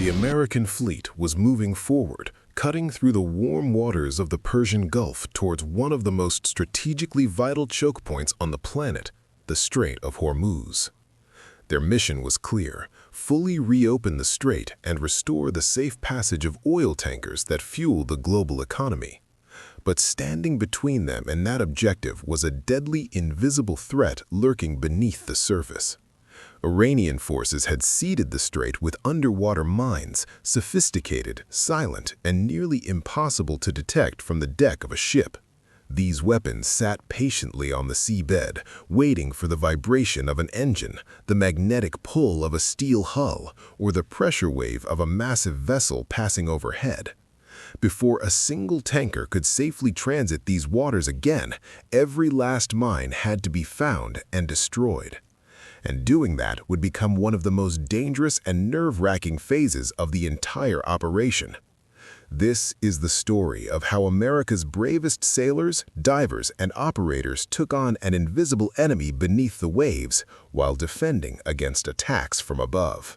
The American fleet was moving forward, cutting through the warm waters of the Persian Gulf towards one of the most strategically vital choke points on the planet, the Strait of Hormuz. Their mission was clear: fully reopen the strait and restore the safe passage of oil tankers that fuel the global economy. But standing between them and that objective was a deadly, invisible threat lurking beneath the surface. Iranian forces had seeded the strait with underwater mines, sophisticated, silent, and nearly impossible to detect from the deck of a ship. These weapons sat patiently on the seabed, waiting for the vibration of an engine, the magnetic pull of a steel hull, or the pressure wave of a massive vessel passing overhead. Before a single tanker could safely transit these waters again, every last mine had to be found and destroyed. And doing that would become one of the most dangerous and nerve-wracking phases of the entire operation. This is the story of how America's bravest sailors, divers, and operators took on an invisible enemy beneath the waves while defending against attacks from above.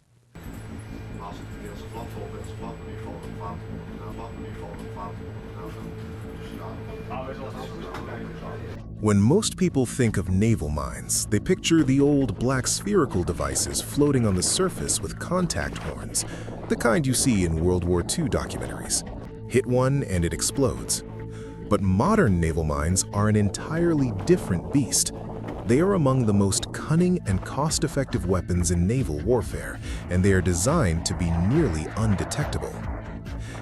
When most people think of naval mines, they picture the old black spherical devices floating on the surface with contact horns, the kind you see in World War II documentaries. Hit one and it explodes. But modern naval mines are an entirely different beast. They are among the most cunning and cost-effective weapons in naval warfare, and they are designed to be nearly undetectable.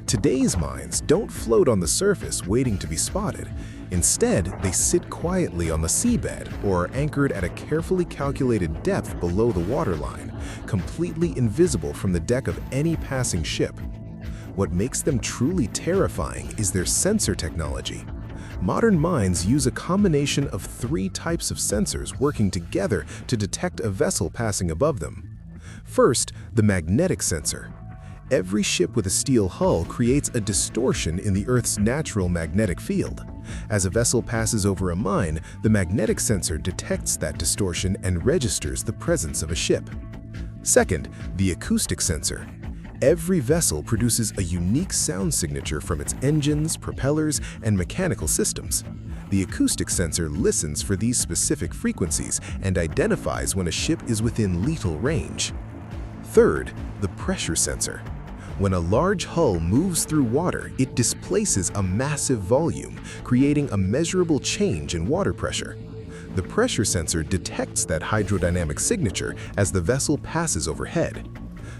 Today's mines don't float on the surface waiting to be spotted. Instead, they sit quietly on the seabed or are anchored at a carefully calculated depth below the waterline, completely invisible from the deck of any passing ship. What makes them truly terrifying is their sensor technology. Modern mines use a combination of 3 types of sensors working together to detect a vessel passing above them. First, the magnetic sensor. Every ship with a steel hull creates a distortion in the Earth's natural magnetic field. As a vessel passes over a mine, the magnetic sensor detects that distortion and registers the presence of a ship. Second, the acoustic sensor. Every vessel produces a unique sound signature from its engines, propellers, and mechanical systems. The acoustic sensor listens for these specific frequencies and identifies when a ship is within lethal range. Third, the pressure sensor. When a large hull moves through water, it displaces a massive volume, creating a measurable change in water pressure. The pressure sensor detects that hydrodynamic signature as the vessel passes overhead.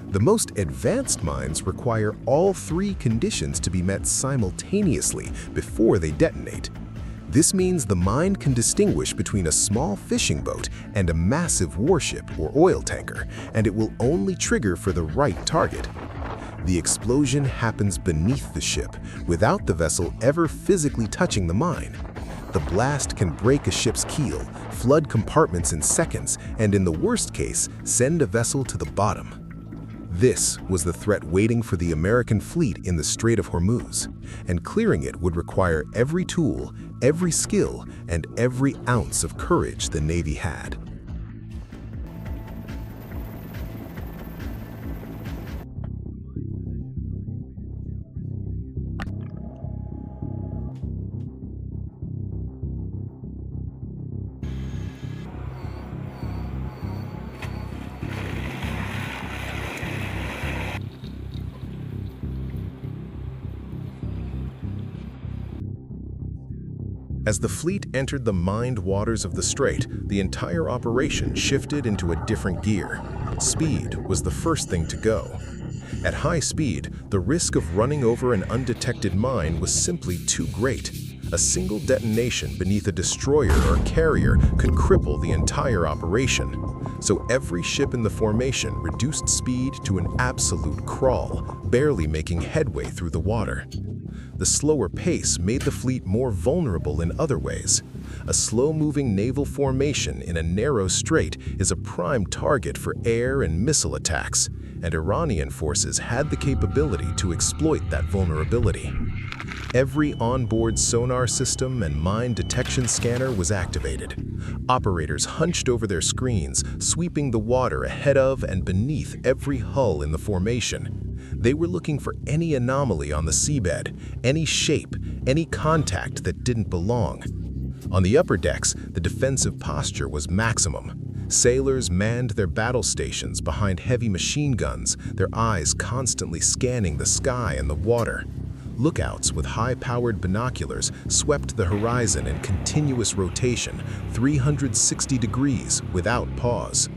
The most advanced mines require all 3 conditions to be met simultaneously before they detonate. This means the mine can distinguish between a small fishing boat and a massive warship or oil tanker, and it will only trigger for the right target. The explosion happens beneath the ship, without the vessel ever physically touching the mine. The blast can break a ship's keel, flood compartments in seconds, and in the worst case, send a vessel to the bottom. This was the threat waiting for the American fleet in the Strait of Hormuz, and clearing it would require every tool, every skill, and every ounce of courage the Navy had. As the fleet entered the mined waters of the strait, the entire operation shifted into a different gear. Speed was the first thing to go. At high speed, the risk of running over an undetected mine was simply too great. A single detonation beneath a destroyer or carrier could cripple the entire operation. So every ship in the formation reduced speed to an absolute crawl, barely making headway through the water. The slower pace made the fleet more vulnerable in other ways. A slow-moving naval formation in a narrow strait is a prime target for air and missile attacks, and Iranian forces had the capability to exploit that vulnerability. Every onboard sonar system and mine detection scanner was activated. Operators hunched over their screens, sweeping the water ahead of and beneath every hull in the formation. They were looking for any anomaly on the seabed, any shape, any contact that didn't belong. On the upper decks, the defensive posture was maximum. Sailors manned their battle stations behind heavy machine guns, their eyes constantly scanning the sky and the water. Lookouts with high-powered binoculars swept the horizon in continuous rotation, 360 degrees without pause.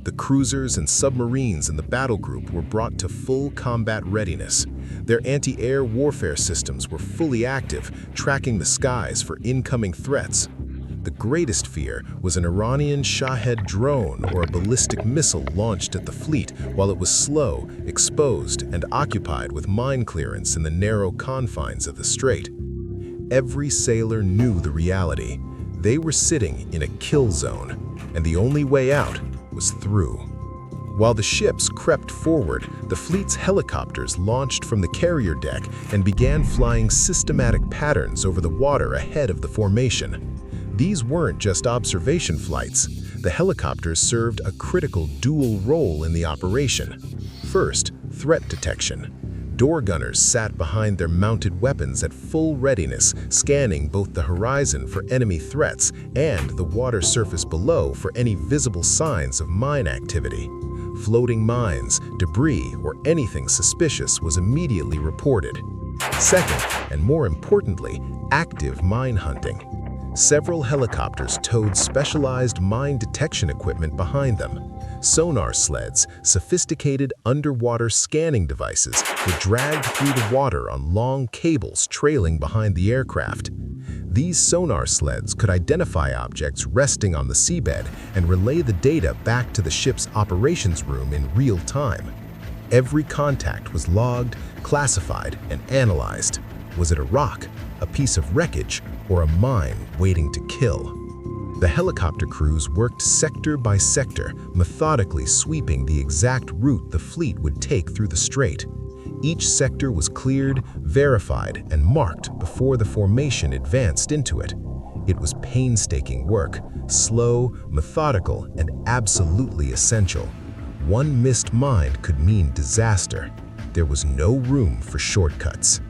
The cruisers and submarines in the battle group were brought to full combat readiness. Their anti-air warfare systems were fully active, tracking the skies for incoming threats. The greatest fear was an Iranian Shahed drone or a ballistic missile launched at the fleet while it was slow, exposed, and occupied with mine clearance in the narrow confines of the strait. Every sailor knew the reality. They were sitting in a kill zone, and the only way out was through. While the ships crept forward, the fleet's helicopters launched from the carrier deck and began flying systematic patterns over the water ahead of the formation. These weren't just observation flights. The helicopters served a critical dual role in the operation. First, threat detection. Door gunners sat behind their mounted weapons at full readiness, scanning both the horizon for enemy threats and the water surface below for any visible signs of mine activity. Floating mines, debris, or anything suspicious was immediately reported. Second, and more importantly, active mine hunting. Several helicopters towed specialized mine detection equipment behind them. Sonar sleds, sophisticated underwater scanning devices, were dragged through the water on long cables trailing behind the aircraft. These sonar sleds could identify objects resting on the seabed and relay the data back to the ship's operations room in real time. Every contact was logged, classified, and analyzed. Was it a rock, a piece of wreckage, or a mine waiting to kill? The helicopter crews worked sector by sector, methodically sweeping the exact route the fleet would take through the strait. Each sector was cleared, verified, and marked before the formation advanced into it. It was painstaking work, slow, methodical, and absolutely essential. One missed mine could mean disaster. There was no room for shortcuts.